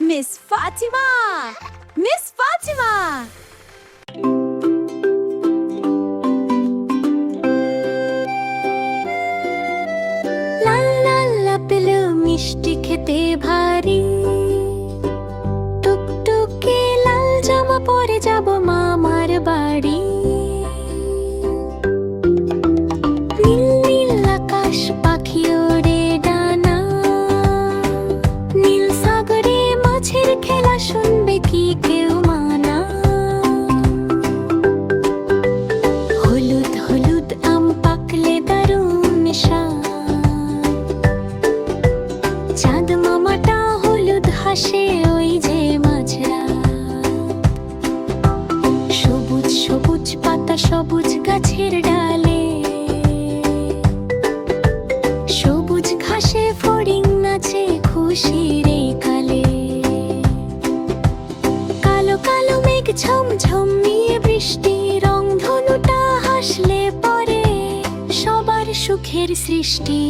Miss Fatima, miss Fatima. লাল লাল apple মিষ্টি খেতে ভারী, টুকটুকে লাল জামা পরে যাব মামার বাড়ি। নীল নীল আকাশ পাখি ওড়ে ডানা, নীল সাগরে মাছের খেলা শুনবে কি কেউ মানা। হলুদ হলুদ আম পাকলে দারুণ স্বাদ, চাঁদ মামাটা হলুদ হাসে ওই যে মাঝরাত। সবুজ সবুজ পাতা সবুজ গাছের ডালে, সবুজ ঘাসে ফড়িং নাচে খুশির এই কালে। কালো কালো মেঘ ঝমঝমিয়ে বৃষ্টি, রংধনুটা হাসলে পরে সবার সুখের সৃষ্টি।